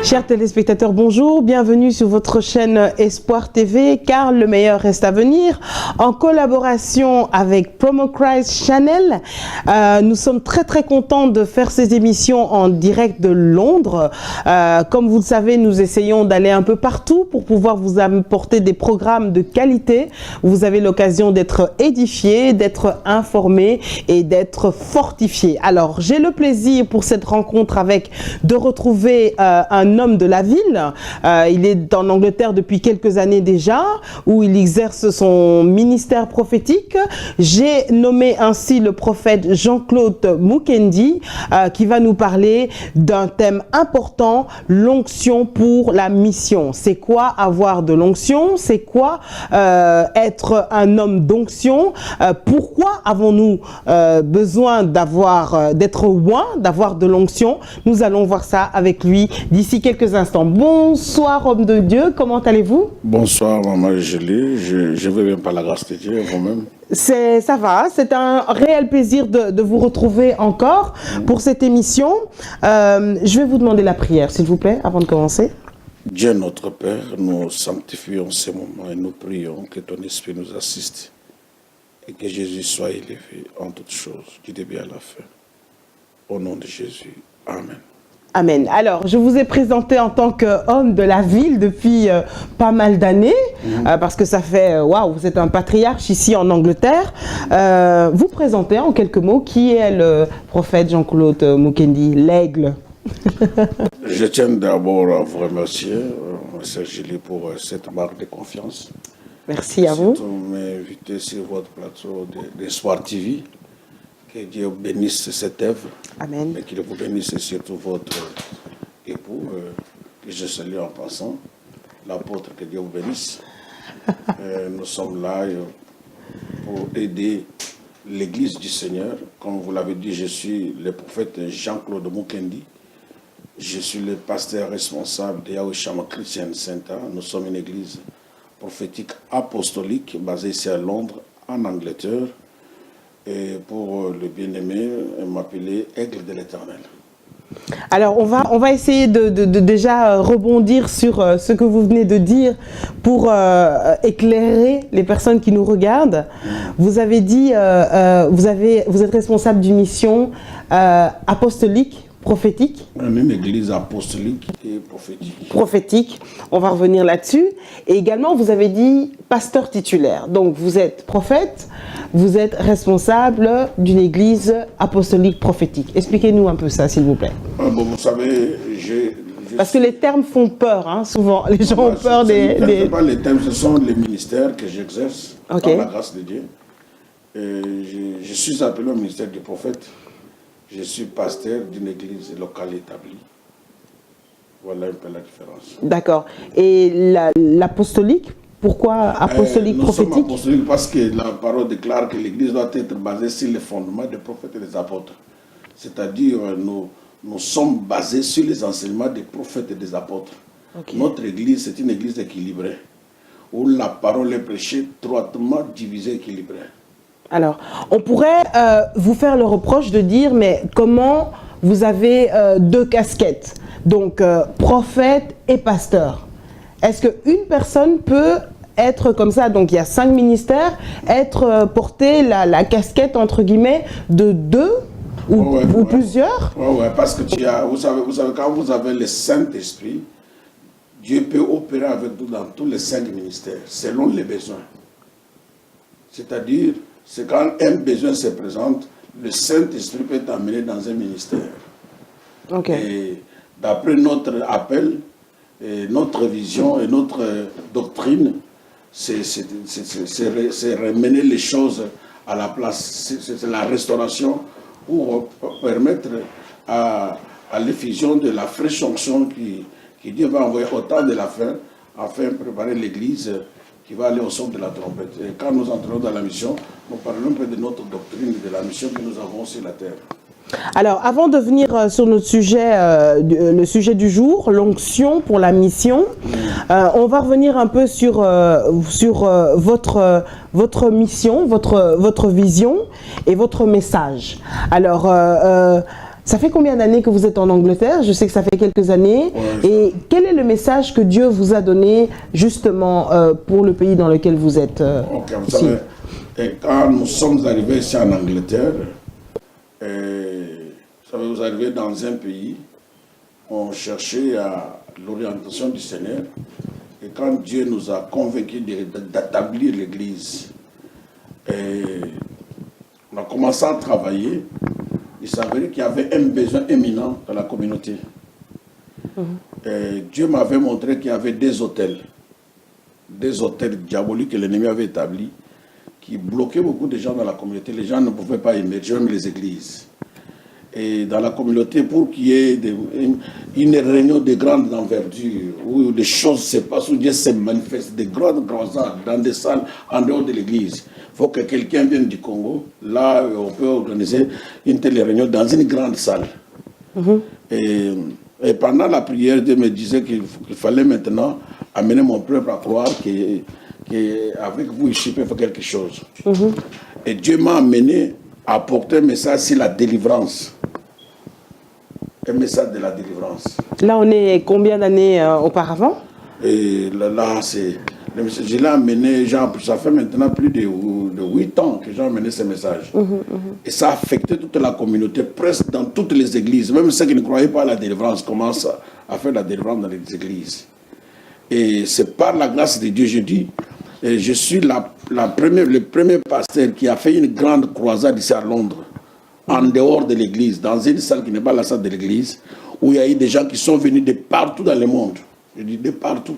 Chers téléspectateurs, bonjour, bienvenue sur votre chaîne Espoir TV, car le meilleur reste à venir. En collaboration avec Promo Christ Channel, nous sommes très contents de faire ces émissions en direct de Londres. Comme vous le savez, nous essayons d'aller un peu partout pour pouvoir vous apporter des programmes de qualité. Vous avez l'occasion d'être édifié, d'être informé et d'être fortifié. Alors, j'ai le plaisir pour cette rencontre de retrouver un homme de la ville. Il est en Angleterre depuis quelques années déjà, où il exerce son ministère prophétique. J'ai nommé ainsi le prophète Jean-Claude Mukendi, qui va nous parler d'un thème important, l'onction pour la mission. C'est quoi avoir de l'onction? C'est quoi être un homme d'onction? Pourquoi avons-nous besoin d'être loin, d'avoir de l'onction? Nous allons voir ça avec lui d'ici quelques instants. Bonsoir, homme de Dieu, comment allez-vous? Bonsoir, maman Julie, je vais bien par la grâce de Dieu, vous-même. Ça va, c'est un réel plaisir de vous retrouver encore pour cette émission. Je vais vous demander la prière, s'il vous plaît, avant de commencer. Dieu notre Père, nous sanctifions ces moments et nous prions que ton esprit nous assiste et que Jésus soit élevé en toutes choses, du début à la fin. Au nom de Jésus, Amen. Amen. Alors, je vous ai présenté en tant qu'homme de la ville depuis pas mal d'années, parce que ça fait, waouh, vous êtes un patriarche ici en Angleterre. Vous présentez en quelques mots qui est le prophète Jean-Claude Mukendi, l'aigle. Je tiens d'abord à vous remercier, Sœur Julie, pour cette marque de confiance. Merci à vous. Surtout m'inviter sur votre plateau d'Espoir TV. Que Dieu bénisse cette œuvre. Amen. Et qu'il vous bénisse surtout votre époux, que je salue en passant, l'apôtre, que Dieu vous bénisse. Nous sommes là pour aider l'Église du Seigneur. Comme vous l'avez dit, je suis le prophète Jean-Claude Mukendi. Je suis le pasteur responsable de Yahweh Shammah Christian Center. Nous sommes une église prophétique apostolique basée ici à Londres, en Angleterre. Et pour le bien-aimé, m'appeler Aigle de l'Éternel. Alors, on va essayer de déjà rebondir sur ce que vous venez de dire pour éclairer les personnes qui nous regardent. Vous avez dit, vous êtes responsable d'une mission apostolique, prophétique. Une église apostolique et prophétique. Prophétique, on va revenir là-dessus. Et également, vous avez dit pasteur titulaire. Donc, vous êtes prophète, vous êtes responsable d'une église apostolique prophétique. Expliquez-nous un peu ça, s'il vous plaît. Bon, vous savez, parce que les termes font peur, hein, souvent. Les gens ont peur des... Ce ne pas les termes, ce sont les ministères que j'exerce par la grâce de Dieu. Je suis appelé au ministère du prophète. Je suis pasteur d'une église locale établie. Voilà un peu la différence. D'accord. Et l'apostolique, pourquoi apostolique prophétique? Nous sommes apostoliques parce que la parole déclare que l'église doit être basée sur les fondements des prophètes et des apôtres. C'est-à-dire, nous sommes basés sur les enseignements des prophètes et des apôtres. Okay. Notre église, c'est une église équilibrée, où la parole est prêchée, droitement divisée, équilibrée. Alors, on pourrait vous faire le reproche de dire, mais comment vous avez deux casquettes, donc prophète et pasteur? Est-ce qu'une personne peut être comme ça, donc il y a 5 ministères, porter la casquette, entre guillemets, de deux ou plusieurs? Oui, parce que vous savez, quand vous avez le Saint-Esprit, Dieu peut opérer avec vous dans tous les 5 ministères, selon les besoins. C'est-à-dire, c'est quand un besoin se présente, le Saint-Esprit peut t'amener dans un ministère. Okay. Et d'après notre appel, et notre vision et notre doctrine, c'est remener les choses à la place. C'est la restauration pour permettre à l'effusion de la fraîche onction qui Dieu va envoyer au temps de la fin, afin de préparer l'Église qui va aller au son de la trompette. Et quand nous entrons dans la mission, nous parlons un peu de notre doctrine et de la mission que nous avons sur la terre. Alors, avant de venir sur notre sujet, le sujet du jour, l'onction pour la mission, on va revenir un peu sur votre mission, votre vision et votre message. Alors, Ça fait combien d'années que vous êtes en Angleterre? Je sais que ça fait quelques années. Ouais, et quel est le message que Dieu vous a donné justement pour le pays dans lequel vous êtes Ok, vous savez, et quand nous sommes arrivés ici en Angleterre, vous savez, vous arrivez dans un pays, on cherchait à l'orientation du Seigneur. Et quand Dieu nous a convaincus d'établir l'Église, on a commencé à travailler. Il s'avérait qu'il y avait un besoin éminent dans la communauté. Et Dieu m'avait montré qu'il y avait des hôtels diaboliques que l'ennemi avait établis, qui bloquaient beaucoup de gens dans la communauté. Les gens ne pouvaient pas émerger, même les églises. Et dans la communauté, pour qu'il y ait une réunion de grande envergure, où des choses se passent, où Dieu se manifeste, des grandes croisades dans des salles en dehors de l'église. Il faut que quelqu'un vienne du Congo. Là, on peut organiser une telle réunion dans une grande salle. Et pendant la prière, Dieu me disait qu'il fallait maintenant amener mon peuple à croire qu'avec vous, je peux faire quelque chose. Et Dieu m'a amené à porter un message sur la délivrance. Un message de la délivrance. Là, on est combien d'années auparavant? Et là je l'ai amené, ça fait maintenant plus de 8 ans que j'ai amené ce message. Et ça a affecté toute la communauté, presque dans toutes les églises. Même ceux qui ne croyaient pas à la délivrance commencent à faire la délivrance dans les églises. Et c'est par la grâce de Dieu, je dis, et je suis le premier pasteur qui a fait une grande croisade ici à Londres, en dehors de l'église, dans une salle qui n'est pas la salle de l'église, où il y a eu des gens qui sont venus de partout dans le monde. Je dis de partout.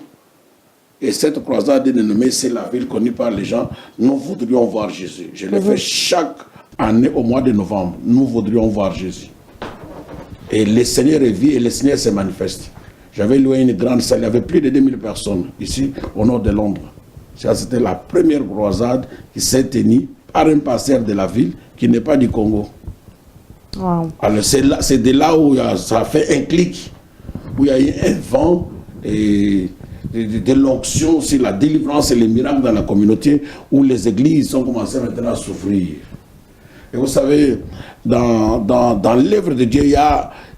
Et cette croisade est dénommée, c'est la ville connue par les gens. Nous voudrions voir Jésus. Je le fais chaque année au mois de novembre. Nous voudrions voir Jésus. Et le Seigneur est vu et le Seigneur se manifeste. J'avais loué une grande salle, il y avait plus de 2000 personnes ici au nord de Londres. C'était la première croisade qui s'est tenue par un pasteur de la ville qui n'est pas du Congo. Wow. Alors c'est de là où ça a fait un clic, où il y a eu un vent et de l'onction sur la délivrance et les miracles dans la communauté, où les églises ont commencé maintenant à s'ouvrir. Et vous savez, dans l'œuvre de Dieu, il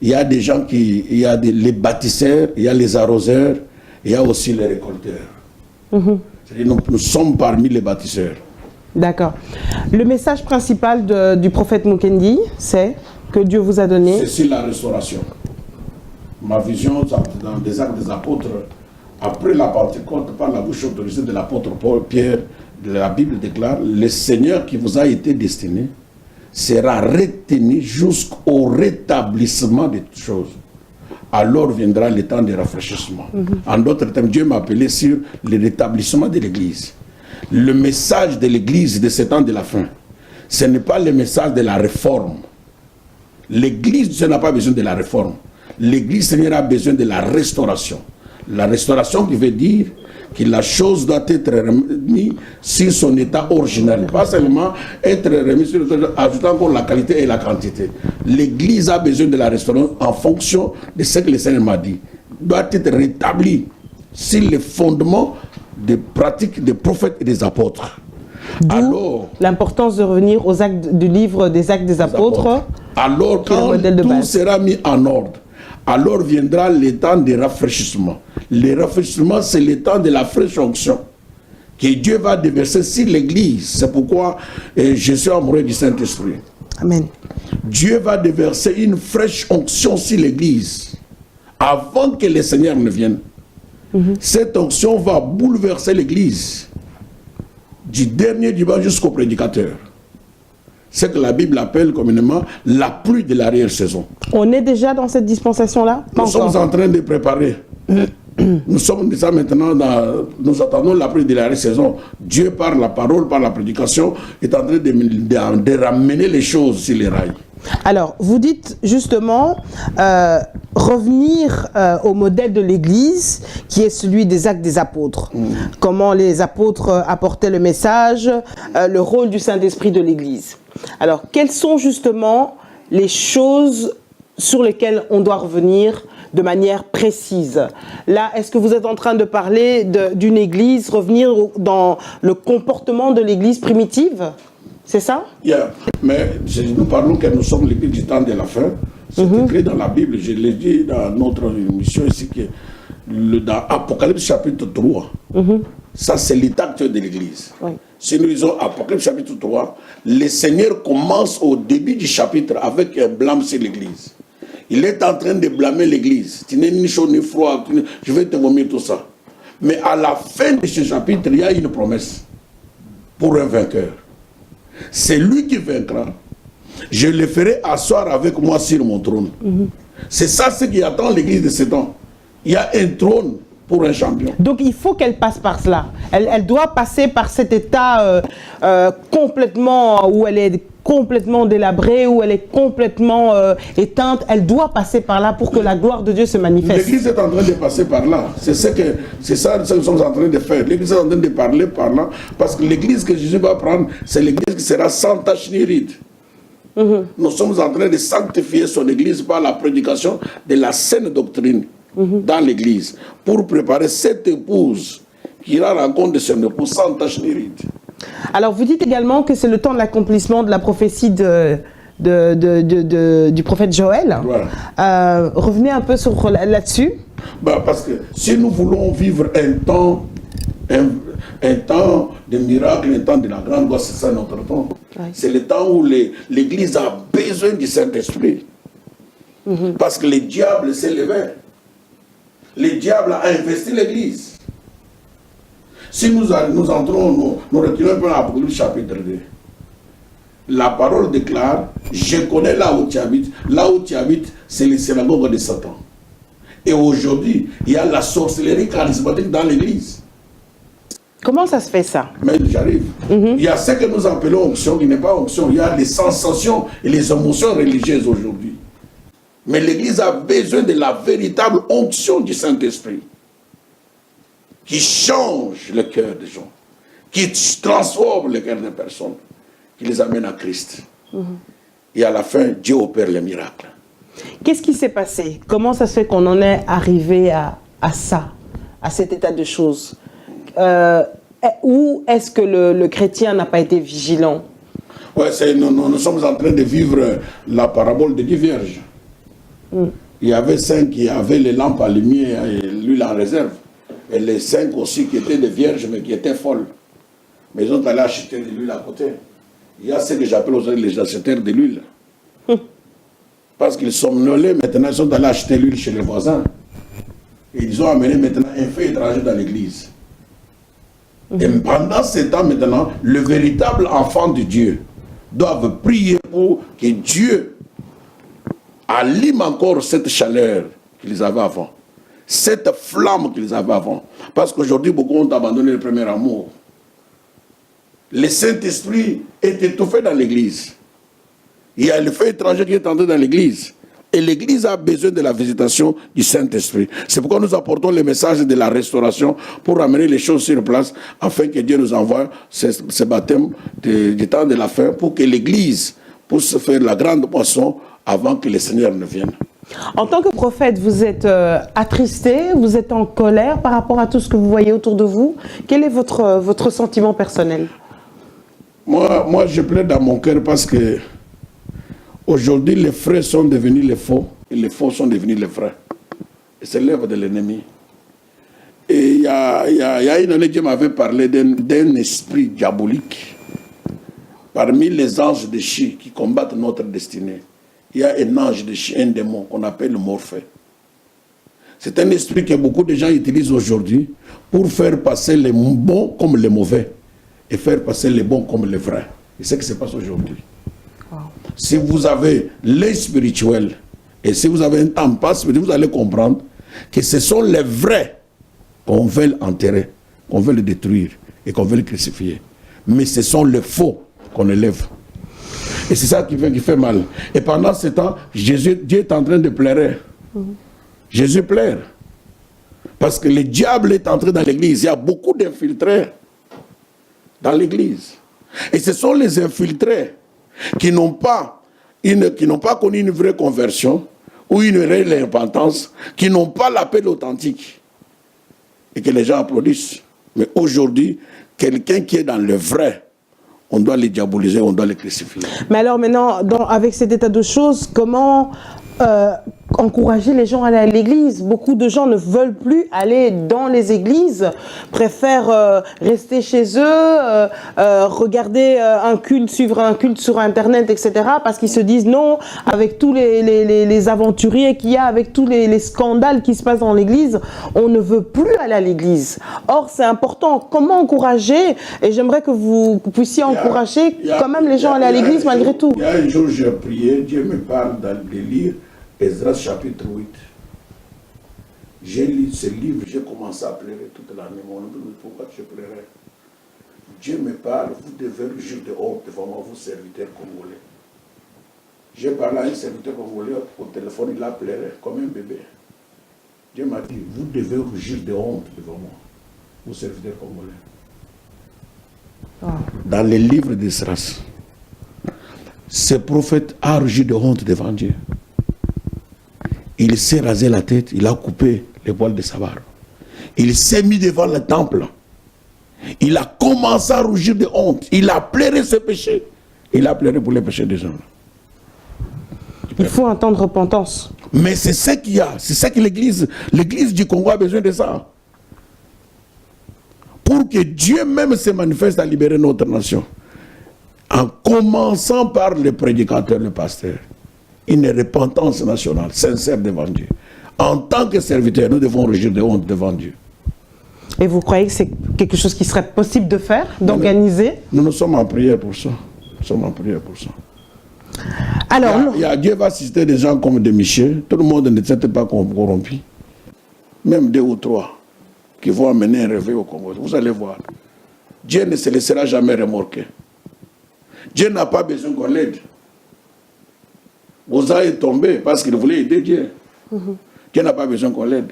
y a des gens il y a les bâtisseurs, il y a les arroseurs, il y a aussi les récolteurs. C'est-à-dire, nous sommes parmi les bâtisseurs. D'accord. Le message principal du prophète Mukendi, c'est que Dieu vous a donné. C'est sur la restauration. Ma vision dans les Actes des Apôtres, après la Pentecôte, par la bouche autorisée de l'apôtre Pierre, la Bible déclare: le Seigneur qui vous a été destiné sera retenu jusqu'au rétablissement des choses. Alors viendra le temps de rafraîchissement. En d'autres termes, Dieu m'a appelé sur le rétablissement de l'Église. Le message de l'Église de ce temps de la fin, ce n'est pas le message de la réforme. L'Église n'a pas besoin de la réforme. L'Église, Seigneur, a besoin de la restauration. La restauration qui veut dire que la chose doit être remise sur son état original. Pas seulement être remise sur son état, ajoutant encore la qualité et la quantité. L'Église a besoin de la restauration en fonction de ce que le Seigneur m'a dit. Doit être rétablie sur les fondements des pratiques des prophètes et des apôtres. Alors, l'importance de revenir aux actes du livre des Actes des Apôtres. Alors, quand tout sera mis en ordre, alors viendra le temps de rafraîchissement. Le rafraîchissement, c'est le temps de la fraîche onction que Dieu va déverser sur l'Église. C'est pourquoi je suis amoureux du Saint-Esprit. Amen. Dieu va déverser une fraîche onction sur l'Église avant que le Seigneur ne vienne. Cette onction va bouleverser l'Église du dernier dimanche jusqu'au prédicateur. C'est que la Bible appelle communément la pluie de l'arrière-saison. On est déjà dans cette dispensation-là? Nous sommes en train de préparer. Nous sommes déjà maintenant nous attendons la pluie de l'arrière-saison. Dieu, par la parole, par la prédication, est en train de ramener les choses sur les rails. Alors, vous dites justement revenir au modèle de l'Église, qui est celui des Actes des Apôtres. Comment les apôtres apportaient le message, le rôle du Saint-Esprit de l'Église. Alors, quelles sont justement les choses sur lesquelles on doit revenir de manière précise? Là, est-ce que vous êtes en train de parler d'une Église, revenir dans le comportement de l'Église primitive? C'est ça? Mais nous parlons que nous sommes l'Église du temps de la fin. C'est écrit dans la Bible, je l'ai dit dans notre émission ici, que dans Apocalypse chapitre 3, ça c'est l'état actuel de l'Église. Oui. Si nous lisons Apocalypse chapitre 3, le Seigneur commence au début du chapitre avec un blâme sur l'Église. Il est en train de blâmer l'Église. Tu n'es ni chaud ni froid, je vais te vomir tout ça. Mais à la fin de ce chapitre, il y a une promesse pour un vainqueur. C'est lui qui vaincra. Je le ferai asseoir avec moi sur mon trône. C'est ça ce qui attend l'Église de ce temps. Il y a un trône pour un champion. Donc il faut qu'elle passe par cela. Elle doit passer par cet état complètement, où elle est complètement délabrée, où elle est complètement éteinte. Elle doit passer par là pour que la gloire de Dieu se manifeste. L'Église est en train de passer par là. C'est ça que nous sommes en train de faire. L'Église est en train de parler par là. Parce que l'Église que Jésus va prendre, c'est l'Église qui sera sans tache ni ride. Nous sommes en train de sanctifier son Église par la prédication de la saine doctrine dans l'Église, pour préparer cette épouse qui ira à la rencontre de son épouse sans tache ni ride. Alors vous dites également que c'est le temps de l'accomplissement de la prophétie du prophète Joël. Voilà. Revenez un peu sur là-dessus. Parce que si nous voulons vivre un temps de miracle, un temps de la grande gloire, c'est ça notre temps. Oui. C'est le temps où l'Église a besoin du Saint-Esprit. Parce que le diable s'est levé. Le diable a investi l'Église. Si nous entrons, nous reculons un peu dans l'Apocalypse chapitre 2. La parole déclare, je connais là où tu habites. Là où tu habites, c'est les synagogues de Satan. Et aujourd'hui, il y a la sorcellerie charismatique dans l'Église. Comment ça se fait ça? Mais j'arrive. Il y a ce que nous appelons onction, qui n'est pas onction. Il y a les sensations et les émotions religieuses aujourd'hui. Mais l'Église a besoin de la véritable onction du Saint-Esprit, qui change le cœur des gens, qui transforme le cœur des personnes, qui les amène à Christ. Et à la fin, Dieu opère les miracles. Qu'est-ce qui s'est passé? Comment ça se fait qu'on en est arrivé à ça, à cet état de choses? Où est-ce que le chrétien n'a pas été vigilant? Ouais, nous sommes en train de vivre la parabole des 10 vierges. Il y avait 5 qui avaient les lampes allumées et l'huile en réserve. Et les 5 aussi qui étaient des vierges mais qui étaient folles. Mais ils ont allé acheter de l'huile à côté. Il y a ce que j'appelle aujourd'hui les acheteurs de l'huile. Parce qu'ils somnolaient maintenant, ils sont allés acheter l'huile chez les voisins. Et ils ont amené maintenant un feu étranger dans l'église. Et pendant ce temps maintenant, le véritable enfant de Dieu doit prier pour que Dieu allume encore cette chaleur qu'ils avaient avant. Cette flamme qu'ils avaient avant. Parce qu'aujourd'hui, beaucoup ont abandonné le premier amour. Le Saint-Esprit est étouffé dans l'église. Il y a le feu étranger qui est entré dans l'église. Et l'église a besoin de la visitation du Saint-Esprit. C'est pourquoi nous apportons le message de la restauration pour amener les choses sur place afin que Dieu nous envoie ce baptême du temps de la fin pour que l'église puisse faire la grande moisson avant que le Seigneur ne vienne. En tant que prophète, vous êtes attristé, vous êtes en colère par rapport à tout ce que vous voyez autour de vous. Quel est votre sentiment personnel? Moi, je plaide dans mon cœur parce que aujourd'hui, les vrais sont devenus les faux et les faux sont devenus les vrais. Et c'est l'œuvre de l'ennemi. Et il y a une année, Dieu m'avait parlé d'un esprit diabolique. Parmi les anges de Chi qui combattent notre destinée, il y a un ange de Chi, un démon qu'on appelle Morphée. C'est un esprit que beaucoup de gens utilisent aujourd'hui pour faire passer les bons comme les mauvais et faire passer les bons comme les vrais. Et c'est ce qui se passe aujourd'hui. Wow. Si vous avez l'œil spirituel et si vous avez un temps passe, vous allez comprendre que ce sont les vrais qu'on veut enterrer, qu'on veut le détruire et qu'on veut le crucifier. Mais ce sont les faux qu'on élève. Et c'est ça qui fait mal. Et pendant ce temps, Dieu est en train de pleurer. Jésus pleure. Parce que le diable est entré dans l'église. Il y a beaucoup d'infiltrés dans l'église. Et ce sont les infiltrés qui n'ont pas connu une vraie conversion ou une réelle repentance, qui n'ont pas l'appel authentique. Et que les gens applaudissent. Mais aujourd'hui, quelqu'un qui est dans le vrai, on doit les diaboliser, on doit les crucifier. Mais alors maintenant, avec cet état de choses, comment encourager les gens à aller à l'église. Beaucoup de gens ne veulent plus aller dans les églises, préfèrent rester chez eux, regarder un culte, suivre un culte sur Internet, etc. parce qu'ils se disent non, avec tous les aventuriers qu'il y a, avec tous les scandales qui se passent dans l'église, on ne veut plus aller à l'église. Or, c'est important. Comment encourager? Et j'aimerais que vous puissiez encourager quand même les gens à aller à l'église malgré tout. Il y a un jour, j'ai prié, Dieu me parle de lire Esdras chapitre 8. J'ai lu ce livre, j'ai commencé à pleurer toute l'année. Mon Dieu, pourquoi je pleurais? Dieu me parle, vous devez le jour de honte devant moi, vous serviteurs congolais. J'ai parlé à un serviteur congolais au téléphone, il a pleuré comme un bébé. Dieu m'a dit, vous devez rougir de honte devant moi, vous serviteurs congolais. Dans les livres d'Esdras, ce prophète a rougi de honte devant Dieu. Il s'est rasé la tête, il a coupé les poils de sa barbe. Il s'est mis devant le temple. Il a commencé à rougir de honte. Il a pleuré ses péchés. Il a pleuré pour les péchés des gens. Il faut entendre repentance. Mais c'est ça qu'il y a. C'est ça que l'Église du Congo a besoin de ça. Pour que Dieu même se manifeste à libérer notre nation. En commençant par le prédicateur, le pasteur. Une repentance nationale, sincère devant Dieu. En tant que serviteurs, nous devons rougir de honte devant Dieu. Et vous croyez que c'est quelque chose qui serait possible de faire, d'organiser? Nous sommes en prière pour ça. Nous sommes en prière pour ça. Alors, Dieu va citer des gens comme des Michel. Tout le monde ne s'est pas corrompu. Même 2 ou 3 qui vont amener un réveil au Congo. Vous allez voir. Dieu ne se laissera jamais remorquer. Dieu n'a pas besoin qu'on l'aide. Vous est tombé parce qu'il voulait aider Dieu. Dieu n'a pas besoin qu'on l'aide.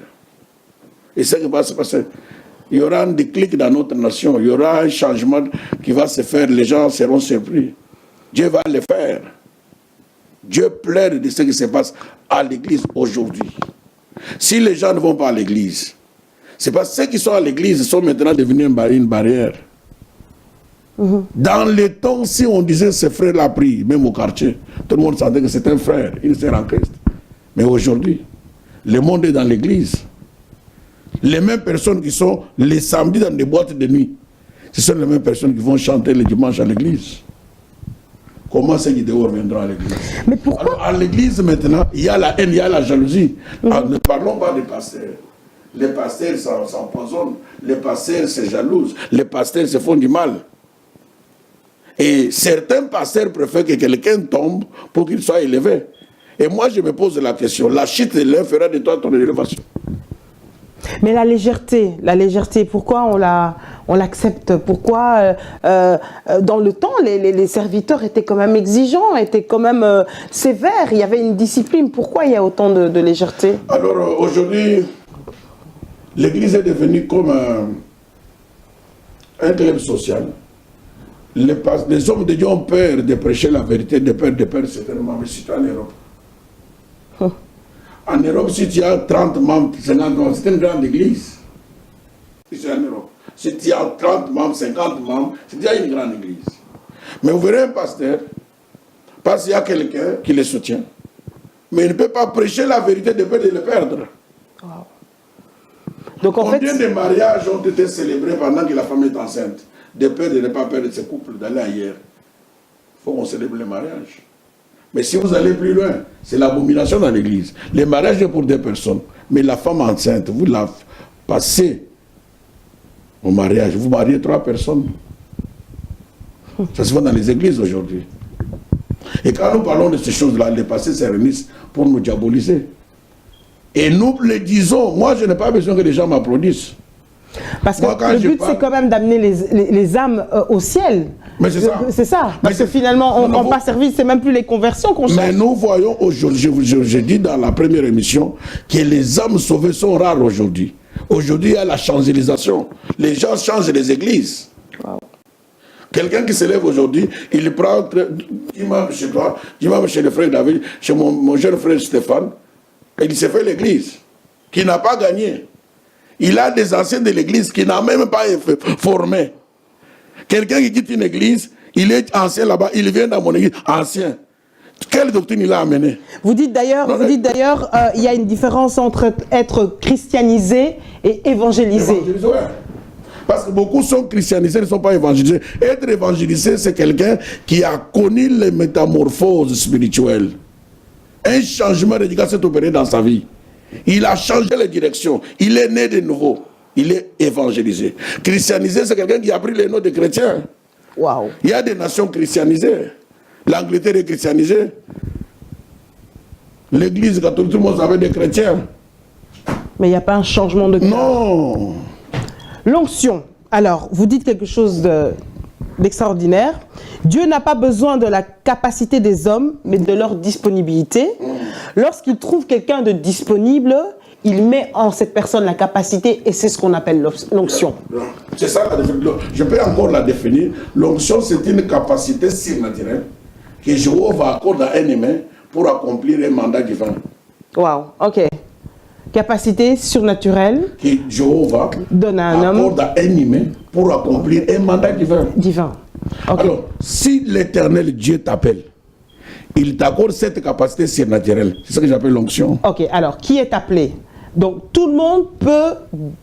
Et ce qui va se passer, il y aura un déclic dans notre nation, il y aura un changement qui va se faire, les gens seront surpris. Dieu va le faire. Dieu pleure de ce qui se passe à l'église aujourd'hui. Si les gens ne vont pas à l'église, c'est parce que ceux qui sont à l'église sont maintenant devenus une barrière. Dans les temps, si on disait ce frère l'a pris, même au quartier, tout le monde sentait que c'est un frère, il sert en Christ. Mais aujourd'hui, le monde est dans l'église. Les mêmes personnes qui sont les samedis dans des boîtes de nuit, ce sont les mêmes personnes qui vont chanter le dimanche à l'église. Comment ces idéaux reviendront à l'église? Mais pourquoi? Alors, à l'église maintenant, il y a la haine, il y a la jalousie. Alors, ne parlons pas des pasteurs. Les pasteurs s'empoisonnent, les pasteurs se jalousent, les pasteurs se font du mal. Et certains pasteurs préfèrent que quelqu'un tombe pour qu'il soit élevé. Et moi, je me pose la question, la chute de l'un fera de toi ton élévation. Mais la légèreté, pourquoi on l'accepte? Pourquoi dans le temps, les serviteurs étaient quand même exigeants, étaient quand même sévères, il y avait une discipline. Pourquoi il y a autant de légèreté? Alors aujourd'hui, l'église est devenue comme un club social. Les hommes de Dieu ont peur de prêcher la vérité, de peur certainement, mais c'est en Europe. En Europe, si tu as 30 membres, 50 membres, c'est une grande église. C'est en Europe. Si tu as 30 membres, 50 membres, c'est déjà une grande église. Mais vous verrez un pasteur, parce qu'il y a quelqu'un qui le soutient, mais il ne peut pas prêcher la vérité de peur de le perdre. Wow. Donc, combien de mariages ont été célébrés pendant que la femme est enceinte, de peur de ne pas perdre ce couple, d'aller ailleurs? Il faut qu'on célèbre le mariage. Mais si vous allez plus loin, c'est l'abomination dans l'église. Le mariage est pour 2 personnes. Mais la femme enceinte, vous la passez au mariage. Vous mariez 3 personnes. Ça se fait dans les églises aujourd'hui. Et quand nous parlons de ces choses-là, les pasteurs se réunissent pour nous diaboliser. Et nous le disons. Moi, je n'ai pas besoin que les gens m'applaudissent. Parce que le but, c'est quand même d'amener les âmes au ciel. Mais c'est ça. C'est ça. Parce que finalement, on ne rend pas service, c'est même plus les conversions qu'on cherche. Mais nous voyons aujourd'hui, je dis dans la première émission, que les âmes sauvées sont rares aujourd'hui. Aujourd'hui, il y a la changelisation. Les gens changent les églises. Wow. Quelqu'un qui se lève aujourd'hui, il prend dimanche chez toi, dimanche chez le frère David, chez mon jeune frère Stéphane, et il s'est fait l'église, qui n'a pas gagné. Il a des anciens de l'église qui n'ont même pas été formés. Quelqu'un qui quitte une église, il est ancien là-bas, il vient dans mon église, ancien. Quelle doctrine il a amené? Vous dites d'ailleurs, il y a une différence entre être christianisé et évangélisé. Évangélisé, ouais. Parce que beaucoup sont christianisés, ils ne sont pas évangélisés. Être évangélisé, c'est quelqu'un qui a connu les métamorphoses spirituelles. Un changement radical s'est opéré dans sa vie. Il a changé les directions. Il est né de nouveau. Il est évangélisé. Christianisé, c'est quelqu'un qui a pris les noms des chrétiens. Wow. Il y a des nations christianisées. L'Angleterre est christianisée. L'église catholique, tout le monde savait des chrétiens. Mais il n'y a pas un changement de cœur. Non. L'onction. Alors, vous dites quelque chose d'extraordinaire. Dieu n'a pas besoin de la capacité des hommes, mais de leur disponibilité. Lorsqu'il trouve quelqu'un de disponible, il met en cette personne la capacité et c'est ce qu'on appelle l'onction. C'est ça la définition. Je peux encore la définir. L'onction, c'est une capacité surnaturelle que Jéhovah accorde à un humain pour accomplir un mandat divin. Wow, ok. Capacité surnaturelle Que Jéhovah donne à un homme accorde à un humain pour accomplir un mandat divin. divin. Okay. Alors, si l'éternel Dieu t'appelle, il t'accorde cette capacité surnaturelle. C'est ce que j'appelle l'onction. Ok, alors qui est appelé? Donc tout le monde peut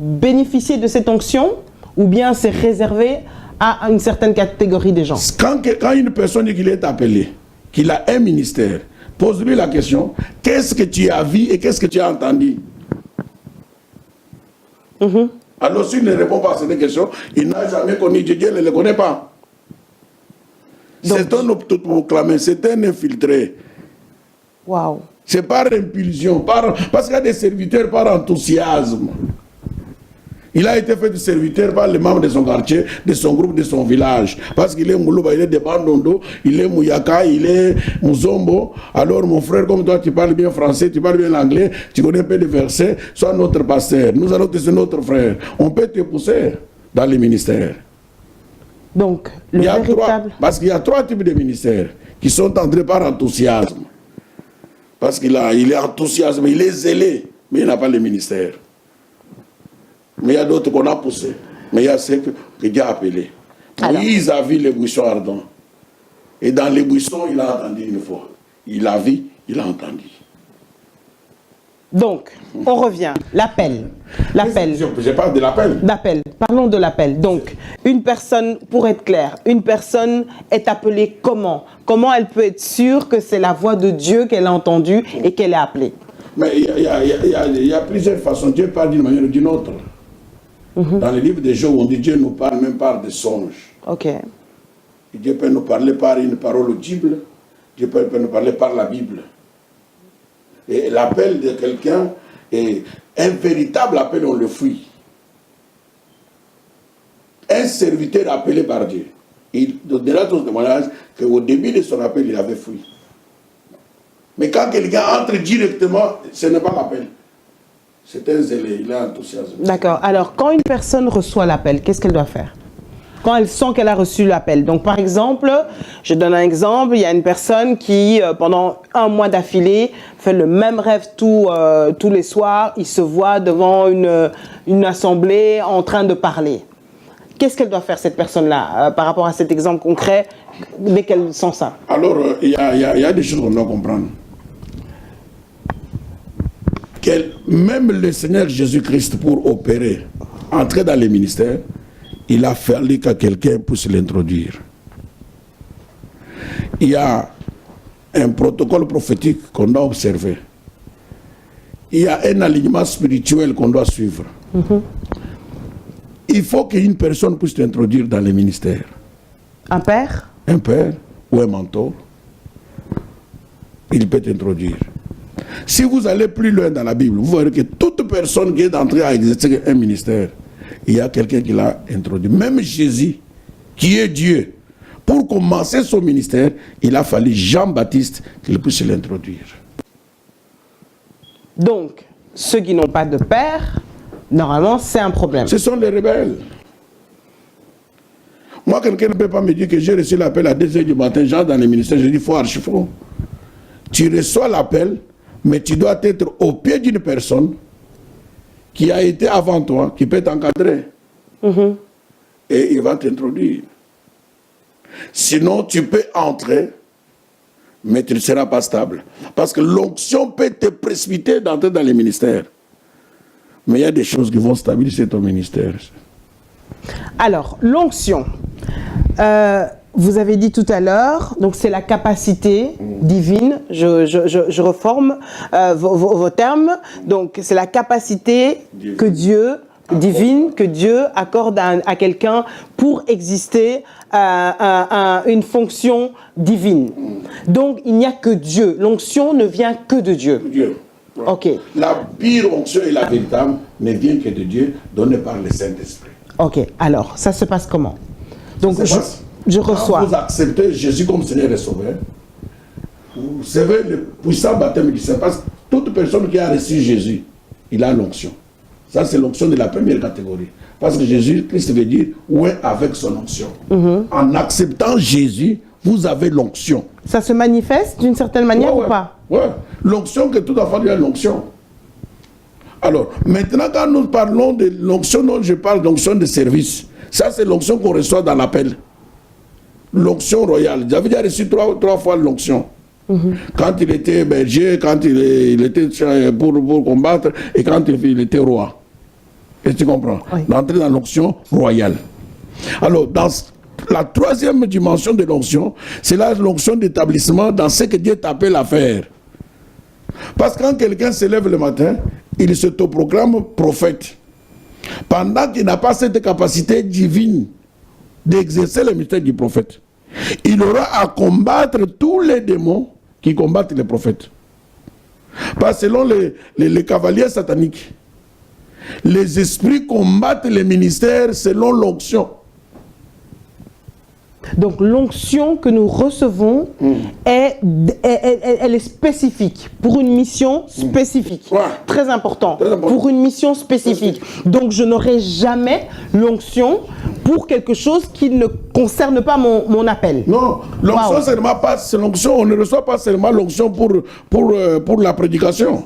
bénéficier de cette onction ou bien c'est réservé à une certaine catégorie de gens? Quand une personne dit qu'il est appelé, qu'il a un ministère, pose-lui la question, qu'est-ce que tu as vu et qu'est-ce que tu as entendu? Alors s'il ne répond pas à cette question, il n'a jamais connu Dieu, Dieu ne le connaît pas. C'est un autoproclamé, c'est un infiltré. Wow. C'est par impulsion, parce qu'il y a des serviteurs par enthousiasme. Il a été fait serviteur par les membres de son quartier, de son groupe, de son village. Parce qu'il est Moulouba, il est de Bandondo, il est Mouyaka, il est Mouzombo. Alors mon frère, comme toi, tu parles bien français, tu parles bien l'anglais, tu connais un peu de versets, sois notre pasteur. Nous allons te faire notre frère. On peut te pousser dans les ministères. Donc, le véritable... Parce qu'il y a trois types de ministères qui sont entrés par enthousiasme. Parce qu'il est enthousiasme, il est zélé, mais il n'a pas le ministère. Mais il y a d'autres qu'on a poussés. Mais il y a ceux que Dieu a appelés. Moïse a vu les buissons ardents. Et dans les buissons, il a entendu une fois. Il a vu, il a entendu. Donc, on revient. L'appel. L'appel. Je parle de l'appel. L'appel. Parlons de l'appel. Donc, une personne, pour être clair, une personne est appelée comment? Comment elle peut être sûre que c'est la voix de Dieu qu'elle a entendue et qu'elle est appelée? Mais il y a plusieurs façons. Dieu parle d'une manière ou d'une autre. Dans le livre de Job, on dit Dieu nous parle même par des songes. Ok. Et Dieu peut nous parler par une parole audible. Dieu peut nous parler par la Bible. Et l'appel de quelqu'un est un véritable appel, on le fuit. Un serviteur appelé par Dieu. Il donnera son témoignage qu'au début de son appel, il avait fui. Mais quand quelqu'un entre directement, ce n'est pas l'appel. C'est un zélé, il est enthousiasme. D'accord. Alors, quand une personne reçoit l'appel, qu'est-ce qu'elle doit faire? Quand elle sent qu'elle a reçu l'appel. Donc, par exemple, je donne un exemple, il y a une personne qui, pendant un mois d'affilée, fait le même rêve tous les soirs. Il se voit devant une assemblée en train de parler. Qu'est-ce qu'elle doit faire, cette personne-là, par rapport à cet exemple concret, dès qu'elle sent ça? Alors, il y a des choses qu'on doit comprendre. Même le Seigneur Jésus-Christ, pour opérer, entrer dans les ministères, il a fallu que quelqu'un puisse l'introduire. Il y a un protocole prophétique qu'on doit observer. Il y a un alignement spirituel qu'on doit suivre. Il faut qu'une personne puisse t'introduire dans les ministères. Un père? Un père ou un mentor. Il peut t'introduire. Si vous allez plus loin dans la Bible, vous verrez que toute personne qui est entrée à exercer un ministère, il y a quelqu'un qui l'a introduit. Même Jésus, qui est Dieu, pour commencer son ministère, il a fallu Jean-Baptiste qu'il puisse l'introduire. Donc, ceux qui n'ont pas de père, normalement, c'est un problème. Ce sont les rebelles. Moi, quelqu'un ne peut pas me dire que j'ai reçu l'appel à 2h du matin, genre dans les ministères, je dis faux, archi faux. Tu reçois l'appel, mais tu dois être au pied d'une personne qui a été avant toi, qui peut t'encadrer. Et il va t'introduire. Sinon, tu peux entrer mais tu ne seras pas stable. Parce que l'onction peut te précipiter d'entrer dans les ministères. Mais il y a des choses qui vont stabiliser ton ministère. Alors, l'onction. Vous avez dit tout à l'heure, donc c'est la capacité divine, je reforme vos termes, donc c'est la capacité que Dieu, divine, que Dieu accorde à quelqu'un pour exister une fonction divine. Donc il n'y a que Dieu, l'onction ne vient que de Dieu. Dieu. Ok. La pire onction et la véritable ne vient que de Dieu, donnée par le Saint-Esprit. Ok, alors ça se passe comment? Donc je reçois. Quand vous acceptez Jésus comme Seigneur et Sauveur, vous savez le puissant baptême du Saint, parce que toute personne qui a reçu Jésus, il a l'onction. Ça, c'est l'onction de la première catégorie. Parce que Jésus-Christ veut dire ouais avec son onction. En acceptant Jésus, vous avez l'onction. Ça se manifeste d'une certaine manière ou pas? Oui, l'onction que tout enfant a l'onction. Alors, maintenant, quand nous parlons de l'onction, dont je parle d'onction de service, ça, c'est l'onction qu'on reçoit dans l'appel. L'onction royale. J'avais déjà reçu trois fois l'onction. Quand il était berger, quand il était pour combattre, et quand il était roi. Et tu comprends? Oui. D'entrer dans l'onction royale. Alors, dans la troisième dimension de l'onction, c'est l'onction d'établissement dans ce que Dieu t'appelle à faire. Parce que quand quelqu'un se lève le matin, il s'autoproclame prophète. Pendant qu'il n'a pas cette capacité divine d'exercer le mystère du prophète, il aura à combattre tous les démons qui combattent les prophètes. Parce que selon les cavaliers sataniques, les esprits combattent les ministères selon l'onction. Donc l'onction que nous recevons elle est spécifique, pour une mission spécifique. Ouais. Très important, pour une mission spécifique. Donc je n'aurai jamais l'onction pour quelque chose qui ne concerne pas mon appel. Non, l'onction, seulement pas, c'est l'onction, on ne reçoit pas seulement l'onction pour la prédication.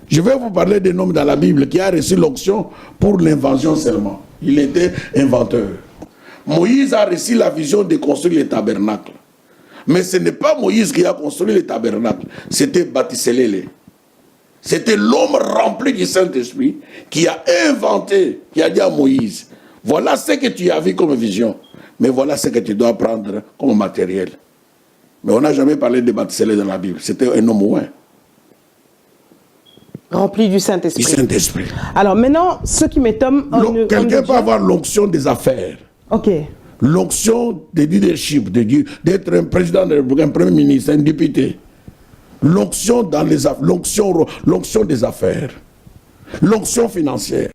Je vais vous parler d'un homme dans la Bible qui a reçu l'onction pour l'invention seulement. Il était inventeur. Moïse a reçu la vision de construire le tabernacle. Mais ce n'est pas Moïse qui a construit le tabernacle, c'était Batiselele. C'était l'homme rempli du Saint-Esprit qui a inventé, qui a dit à Moïse, voilà ce que tu as vu comme vision, mais voilà ce que tu dois prendre comme matériel. Mais on n'a jamais parlé de Batiselele dans la Bible, c'était un homme ouin. Rempli du Saint-Esprit. Du Saint-Esprit. Alors maintenant, ce qui m'étonne... Quelqu'un peut avoir l'onction des affaires. Ok. L'onction de leadership, d'être un président, un premier ministre, un député. L'onction dans les l'onction des affaires. L'onction financière.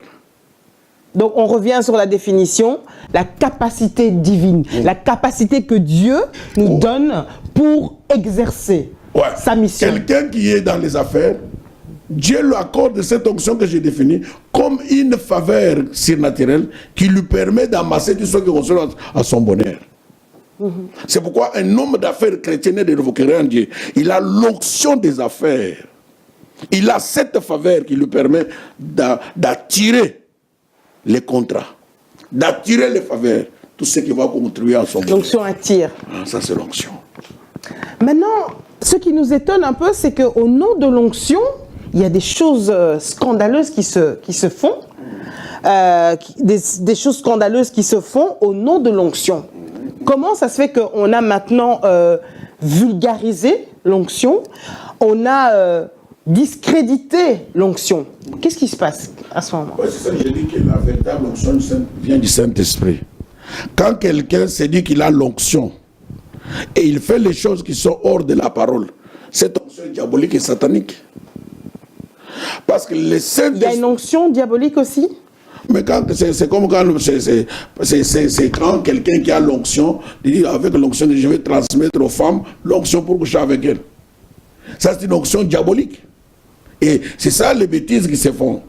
Donc on revient sur la définition, la capacité divine, la capacité que Dieu nous donne pour exercer sa mission. Quelqu'un qui est dans les affaires, Dieu lui accorde cette onction que j'ai définie comme une faveur surnaturelle qui lui permet d'amasser tout ce qui concerne à son bonheur. C'est pourquoi un homme d'affaires chrétien de nouveau créé en Dieu, il a l'onction des affaires. Il a cette faveur qui lui permet d'attirer les contrats, d'attirer les faveurs, tout ce qui va contribuer à son bonheur. L'onction attire. Ça, c'est l'onction. Maintenant, ce qui nous étonne un peu, c'est qu'au nom de l'onction, il y a des choses scandaleuses qui se font, des choses scandaleuses qui se font au nom de l'onction. Comment ça se fait qu'on a maintenant vulgarisé l'onction, on a discrédité l'onction? Qu'est-ce qui se passe à ce moment? C'est ça que je dis que la véritable onction vient du Saint-Esprit. Quand quelqu'un se dit qu'il a l'onction et il fait les choses qui sont hors de la parole, cette onction est diabolique et satanique. Parce que les saints... Il y a une onction diabolique aussi? Mais c'est comme quand c'est quand quelqu'un qui a l'onction, il dit avec l'onction, je vais transmettre aux femmes l'onction pour coucher avec elles. Ça, c'est une onction diabolique. Et c'est ça les bêtises qui se font.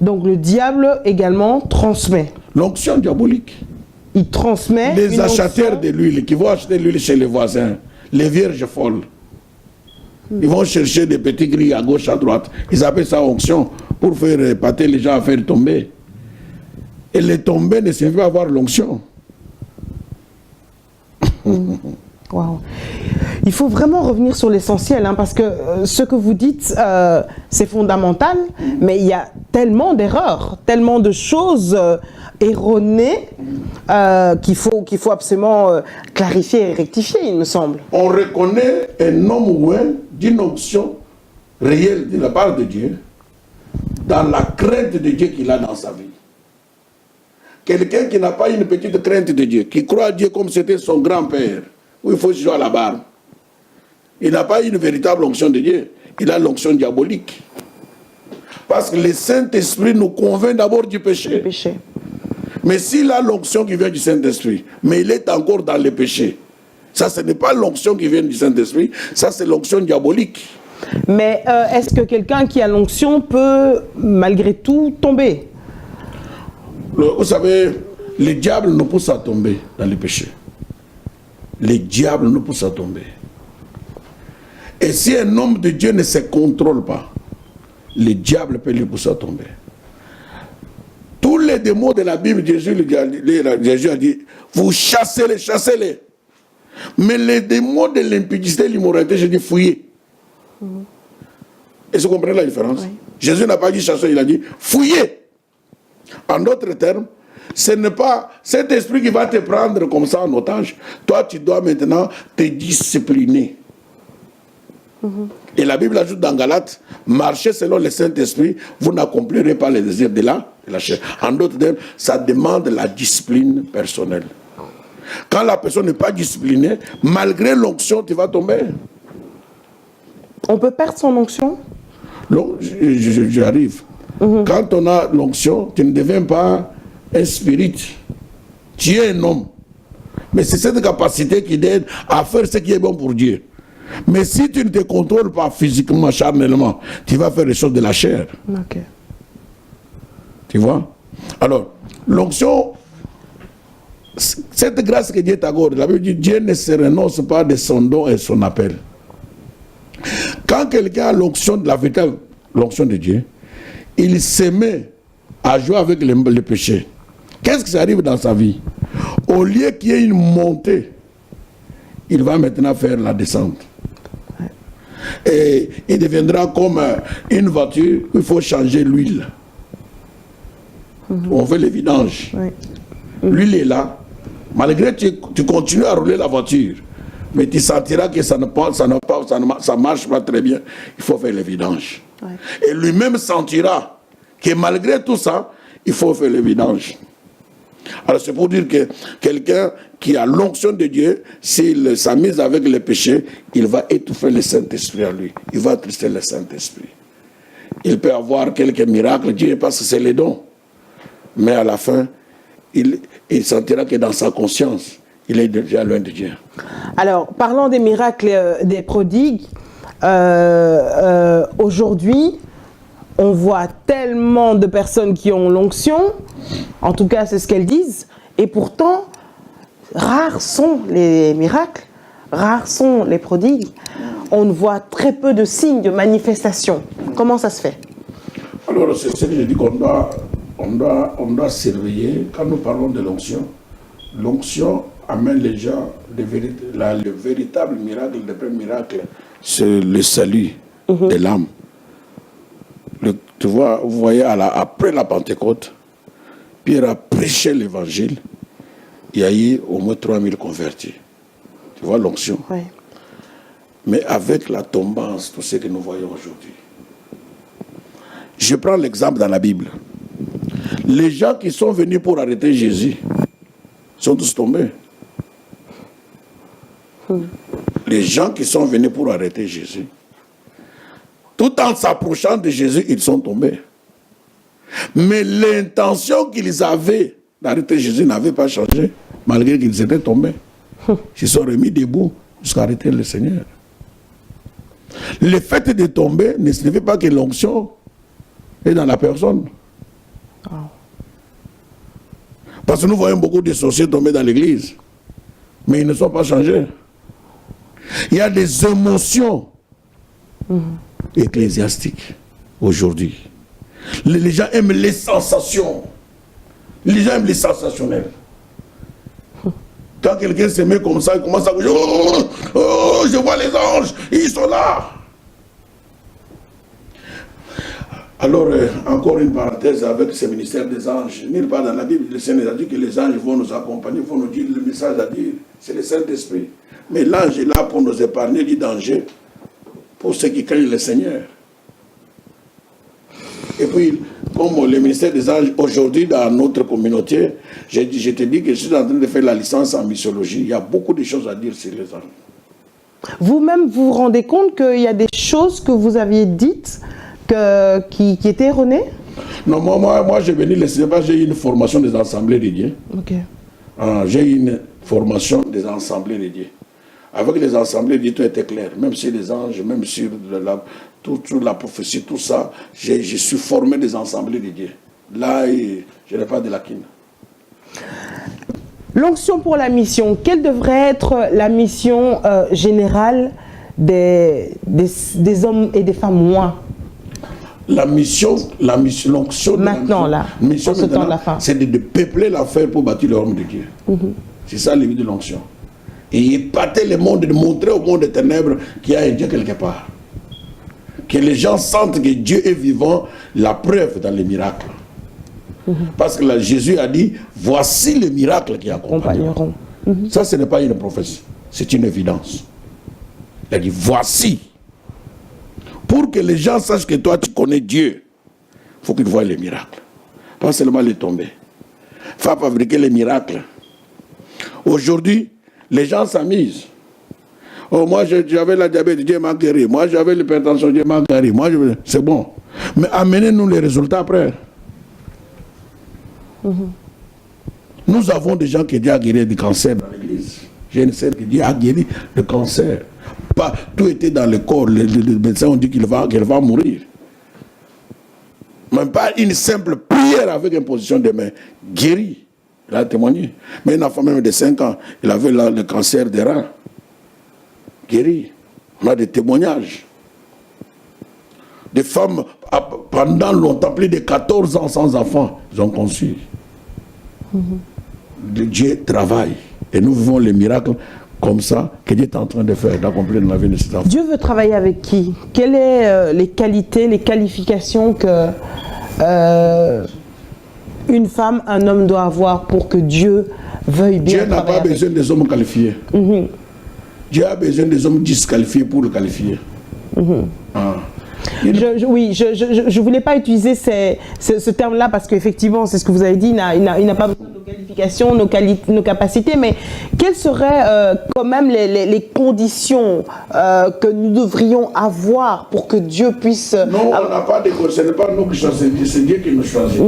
Donc le diable également transmet. L'onction diabolique. Il transmet. Les acheteurs de l'huile qui vont acheter l'huile chez les voisins, les vierges folles. Ils vont chercher des petits grilles à gauche, à droite. Ils appellent ça onction pour faire épater les gens à faire tomber. Et les tomber ne signifie pas avoir l'onction. Wow. Il faut vraiment revenir sur l'essentiel, hein, parce que ce que vous dites, c'est fondamental, mais il y a tellement d'erreurs, tellement de choses erronées qu'il faut absolument clarifier et rectifier, il me semble. On reconnaît un homme ou un d'une onction réelle de la part de Dieu dans la crainte de Dieu qu'il a dans sa vie. Quelqu'un qui n'a pas une petite crainte de Dieu, qui croit à Dieu comme c'était son grand-père, où il faut se jouer à la barre, il n'a pas une véritable onction de Dieu, il a l'onction diabolique. Parce que le Saint-Esprit nous convainc d'abord du péché. Mais s'il a l'onction qui vient du Saint-Esprit, mais il est encore dans le péché, ça ce n'est pas l'onction qui vient du Saint-Esprit, ça c'est l'onction diabolique. Mais est-ce que quelqu'un qui a l'onction peut malgré tout tomber? Vous savez, le diable nous pousse à tomber dans le péché. Le diable nous pousse à tomber. Et si un homme de Dieu ne se contrôle pas, le diable peut lui pousser à tomber. Tous les démons de la Bible, Jésus a dit, vous chassez-les, chassez-les. Mais les démons de l'impudicité et l'immoralité, je dis, fouillez. Et vous comprenez la différence? Oui. Jésus n'a pas dit chasser, il a dit, fouillez. En d'autres termes, ce n'est pas cet esprit qui va te prendre comme ça en otage. Toi, tu dois maintenant te discipliner. Et la Bible ajoute dans Galates, marchez selon le Saint-Esprit, vous n'accomplirez pas les désirs de la chair. En d'autres termes, ça demande la discipline personnelle. Quand la personne n'est pas disciplinée, malgré l'onction, tu vas tomber. On peut perdre son onction? J'arrive. Quand on a l'onction, tu ne deviens pas un spirit. Tu es un homme. Mais c'est cette capacité qui t'aide à faire ce qui est bon pour Dieu. Mais si tu ne te contrôles pas physiquement, charnellement, tu vas faire les choses de la chair. Okay. Tu vois? Alors, l'onction, cette grâce que Dieu t'accorde, la Bible dit, Dieu ne se renonce pas de son don et son appel. Quand quelqu'un a l'onction de la véritable, l'onction de Dieu, il se met à jouer avec le péché. Qu'est-ce qui arrive dans sa vie? Au lieu qu'il y ait une montée, il va maintenant faire la descente. Et il deviendra comme une voiture où il faut changer l'huile. On fait les vidanges. L'huile est là. Malgré que tu continues à rouler la voiture, mais tu sentiras que ça ne marche pas très bien. Il faut faire les vidanges. Et lui-même sentira que malgré tout ça, il faut faire les vidanges. Alors c'est pour dire que quelqu'un qui a l'onction de Dieu, s'il s'amuse avec le péché, il va étouffer le Saint-Esprit en lui. Il va attrister le Saint-Esprit. Il peut avoir quelques miracles, Dieu, parce que c'est les dons. Mais à la fin, il sentira que dans sa conscience, il est déjà loin de Dieu. Alors, parlons des miracles, des prodigues. Aujourd'hui, on voit tellement de personnes qui ont l'onction, en tout cas c'est ce qu'elles disent, et pourtant, rares sont les miracles, rares sont les prodigues. On voit très peu de signes de manifestation. Comment ça se fait? Alors, c'est ce que je dis qu'on doit surveiller. Quand nous parlons de l'onction, l'onction amène les gens, le véritable miracle, le premier miracle, c'est le salut de l'âme. Tu vois, vous voyez, après la Pentecôte, Pierre a prêché l'évangile, il y a eu au moins 3000 convertis. Tu vois l'onction. Oui. Mais avec la tombance, tout ce que nous voyons aujourd'hui. Je prends l'exemple dans la Bible. Les gens qui sont venus pour arrêter Jésus sont tous tombés. Les gens qui sont venus pour arrêter Jésus, tout en s'approchant de Jésus, ils sont tombés. Mais l'intention qu'ils avaient d'arrêter Jésus n'avait pas changé, malgré qu'ils étaient tombés. Ils se sont remis debout jusqu'à arrêter le Seigneur. Le fait de tomber ne signifie pas que l'onction est dans la personne. Parce que nous voyons beaucoup de sorciers tomber dans l'église, mais ils ne sont pas changés. Il y a des émotions ecclésiastiques aujourd'hui. Les gens aiment les sensations. Les gens aiment les sensationnels. Quand quelqu'un se met comme ça, il commence à dire, je vois les anges, ils sont là. Alors, encore une parenthèse avec ce ministère des anges. Nulle part dans la Bible, le Seigneur a dit que les anges vont nous accompagner, vont nous dire le message à dire. C'est le Saint-Esprit. Mais l'ange est là pour nous épargner du danger, pour ceux qui craignent le Seigneur. Et puis, comme le ministère des anges, aujourd'hui, dans notre communauté, je te dis que je suis en train de faire la licence en missiologie. Il y a beaucoup de choses à dire sur les anges. Vous-même, vous vous rendez compte qu'il y a des choses que vous aviez dites qui étaient erronées? Non, moi j'ai venu le Seigneur, j'ai eu une formation des assemblées de Dieu. Okay. J'ai eu une formation des assemblées de Dieu. Avec les assemblées de Dieu, tout était clair. Même sur les anges, même sur toute la prophétie, tout ça, je suis formé des assemblées de Dieu. Là, je n'ai pas de lacune. L'onction pour la mission, quelle devrait être la mission générale des hommes et des femmes moins? L'onction maintenant, là, mission ce temps de la fin, c'est de peupler l'affaire pour bâtir le royaume de Dieu. C'est ça le but de l'onction. Et épater le monde, de montrer au monde des ténèbres qu'il y a un Dieu quelque part. Que les gens sentent que Dieu est vivant, la preuve dans les miracles. Parce que là, Jésus a dit, voici les miracles qui accompagneront. Ça, ce n'est pas une prophétie, c'est une évidence. Il a dit, voici. Pour que les gens sachent que toi, tu connais Dieu, il faut qu'ils voient les miracles. Pas seulement les tomber. Il faut fabriquer les miracles. Aujourd'hui, les gens s'amusent. Oh, moi, j'avais la diabète, Dieu m'a guéri. Moi, j'avais l'hypertension, Dieu m'a guéri. C'est bon. Mais amenez-nous les résultats après. Nous avons des gens qui Dieu a guéri du cancer dans l'église. J'ai une sœur qui Dieu a guéri le cancer. Pas, tout était dans le corps. Les médecins ont dit qu'elle va mourir. Même pas une simple prière avec une position de main. Guéri. Il a témoigné. Mais une enfant même de 5 ans, il avait le cancer des reins. Guéri. On a des témoignages. Des femmes, pendant longtemps, plus de 14 ans sans enfants, ils ont conçu. Dieu travaille. Et nous vivons les miracles comme ça que Dieu est en train de faire, d'accomplir dans la vie de cet enfant. Dieu veut travailler avec qui? Quelles sont les qualités, les qualifications que une femme, un homme doit avoir pour que Dieu veuille bien Dieu n'a pas besoin des hommes qualifiés. Dieu a besoin des hommes disqualifiés pour le qualifier. Oui, je ne voulais pas utiliser ce terme-là parce qu'effectivement, c'est ce que vous avez dit, il n'a pas besoin de nos qualifications, nos capacités, mais quelles seraient quand même les conditions que nous devrions avoir pour que Dieu puisse... Non, on n'a pas de conditions, ce n'est pas nous qui choisissons, c'est Dieu qui nous choisit.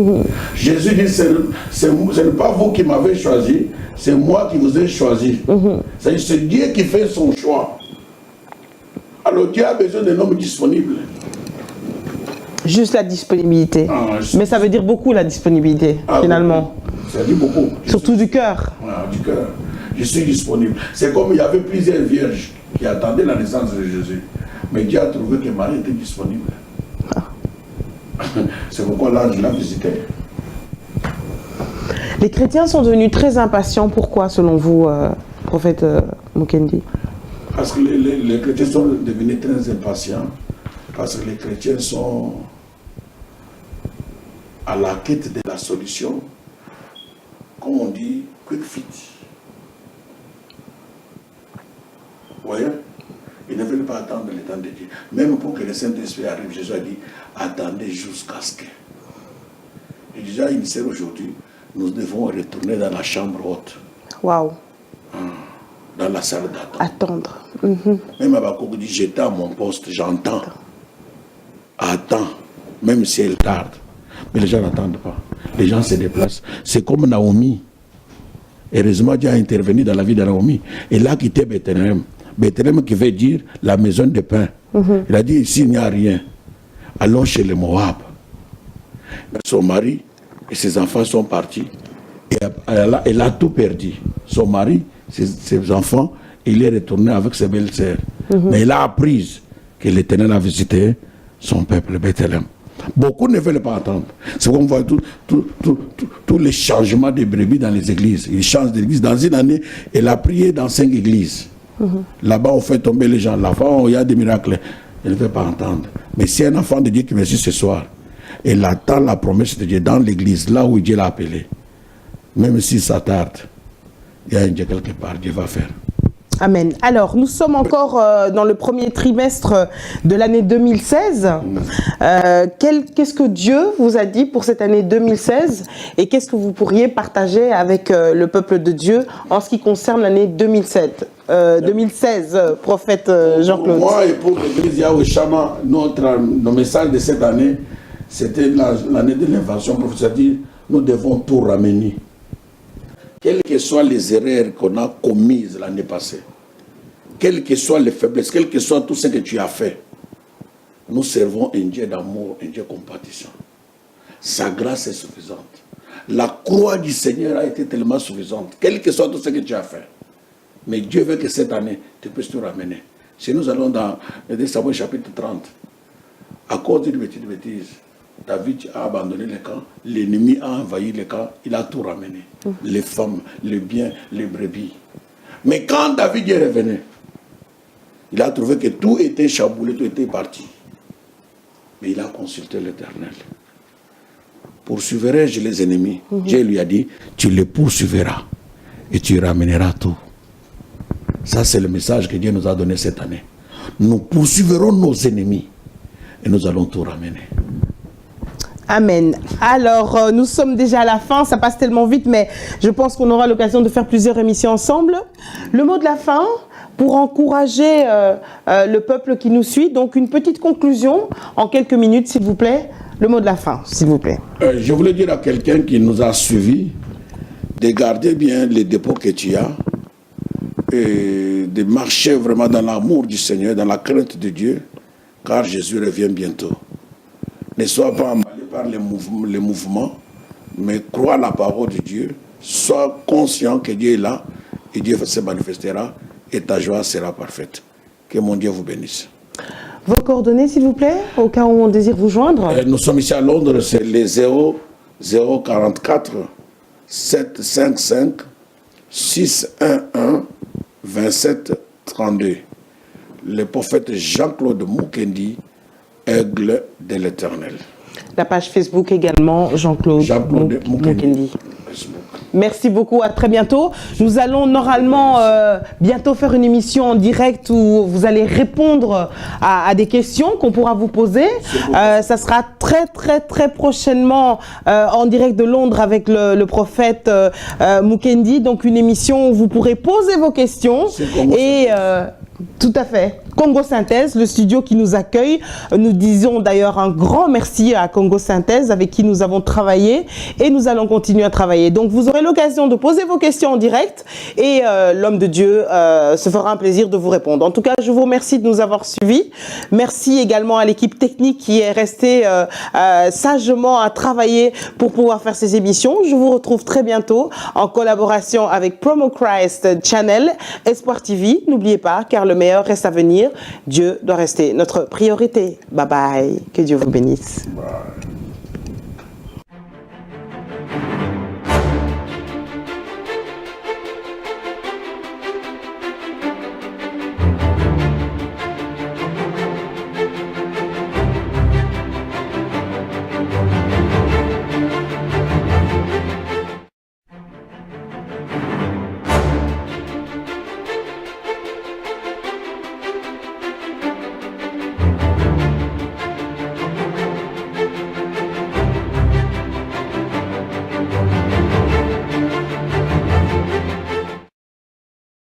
Jésus dit, ce n'est pas vous qui m'avez choisi, c'est moi qui vous ai choisi. C'est Dieu qui fait son choix. Alors Dieu a besoin d'un homme disponible. Juste la disponibilité. Mais ça veut dire beaucoup la disponibilité, finalement. Beaucoup. Ça dit beaucoup. Surtout du cœur. Du cœur. Je suis disponible. C'est comme il y avait plusieurs vierges qui attendaient la naissance de Jésus. Mais Dieu a trouvé que Marie était disponible. C'est pourquoi l'ange l'a visité. Les chrétiens sont devenus très impatients. Pourquoi, selon vous, prophète Mukendi? Parce que les chrétiens sont devenus très impatients. Parce que les chrétiens sont à la quête de la solution, comme on dit, quick fit. Vous voyez? Ils ne veulent pas attendre le temps de Dieu. Même pour que le Saint-Esprit arrive, Jésus a dit, attendez jusqu'à ce que. Et déjà, il sait aujourd'hui, nous devons retourner dans la chambre haute. Waouh! Dans la salle d'attente. Attendre. Même Abakouk dit, j'étais à mon poste, j'entends. Attends, même si elle tarde. Mais les gens n'attendent pas. Les gens se déplacent. C'est comme Naomi. Heureusement, Dieu a intervenu dans la vie de Naomi. Elle a quitté Bethléem. Bethléem qui veut dire la maison de pain. Il a dit, ici il n'y a rien. Allons chez les Moab. Son mari et ses enfants sont partis. Et elle a tout perdu. Son mari, ses enfants, il est retourné avec ses belles-sœurs. Mais il a appris que l'Éternel a visité son peuple, Bethléem. Beaucoup ne veulent pas entendre. C'est comme on voit tous les changements des brebis dans les églises. Ils changent d'église. Dans une année, elle a prié dans 5 églises. Là-bas, on fait tomber les gens. Là-bas, il y a des miracles. Elle ne veut pas entendre. Mais si un enfant de Dieu qui vient ici ce soir, elle attend la promesse de Dieu dans l'église, là où Dieu l'a appelé. Même si ça tarde, il y a un Dieu quelque part, Dieu va faire. Amen. Alors, nous sommes encore dans le premier trimestre de l'année 2016. Qu'est-ce que Dieu vous a dit pour cette année 2016 et qu'est-ce que vous pourriez partager avec le peuple de Dieu en ce qui concerne l'année 2016, prophète Jean-Claude? Pour moi et pour l'église Yahweh Shama, nos messages de cette année, c'était l'année de l'invention prophétique, c'est-à-dire nous devons tout ramener. Quelles que soient les erreurs qu'on a commises l'année passée, quelles que soient les faiblesses, quel que soit tout ce que tu as fait, nous servons un Dieu d'amour, un Dieu de compassion. Sa grâce est suffisante. La croix du Seigneur a été tellement suffisante, quel que soit tout ce que tu as fait. Mais Dieu veut que cette année, tu puisses tout ramener. Si nous allons dans le 2 Samuel chapitre 30, à cause d'une petite bêtise, David a abandonné le camp, l'ennemi a envahi le camp, il a tout ramené. Les femmes, les biens, les brebis. Mais quand David est revenu, il a trouvé que tout était chamboulé, tout était parti. Mais il a consulté l'Éternel. Poursuivrai-je les ennemis? Dieu lui a dit, tu les poursuivras et tu ramèneras tout. Ça, c'est le message que Dieu nous a donné cette année. Nous poursuivrons nos ennemis et nous allons tout ramener. Amen. Alors, nous sommes déjà à la fin, ça passe tellement vite, mais je pense qu'on aura l'occasion de faire plusieurs émissions ensemble. Le mot de la fin, pour encourager le peuple qui nous suit, donc une petite conclusion en quelques minutes, s'il vous plaît. Le mot de la fin, s'il vous plaît. Je voulais dire à quelqu'un qui nous a suivis de garder bien les dépôts que tu as et de marcher vraiment dans l'amour du Seigneur, dans la crainte de Dieu, car Jésus revient bientôt. Ne sois pas emballé par les mouvements, mais crois la parole de Dieu. Sois conscient que Dieu est là et Dieu se manifestera et ta joie sera parfaite. Que mon Dieu vous bénisse. Vos coordonnées, s'il vous plaît, au cas où on désire vous joindre. Nous sommes ici à Londres, c'est les 044 755 611 27 32. Le prophète Jean-Claude Mukendi, Aigle de l'Éternel. La page Facebook également, Jean-Claude Mukendi. Merci beaucoup, à très bientôt. Nous allons normalement bientôt faire une émission en direct où vous allez répondre à des questions qu'on pourra vous poser. Ça sera très prochainement en direct de Londres avec le prophète Mukendi. Donc une émission où vous pourrez poser vos questions. Et tout à fait. Congo Synthèse, le studio qui nous accueille. Nous disons d'ailleurs un grand merci à Congo Synthèse avec qui nous avons travaillé et nous allons continuer à travailler. Donc vous aurez l'occasion de poser vos questions en direct et l'homme de Dieu se fera un plaisir de vous répondre. En tout cas, je vous remercie de nous avoir suivis. Merci également à l'équipe technique qui est restée sagement à travailler pour pouvoir faire ces émissions. Je vous retrouve très bientôt en collaboration avec Promo Christ Channel, Espoir TV. N'oubliez pas, car le meilleur reste à venir. Dieu doit rester notre priorité. Bye bye. Que Dieu vous bénisse. Bye.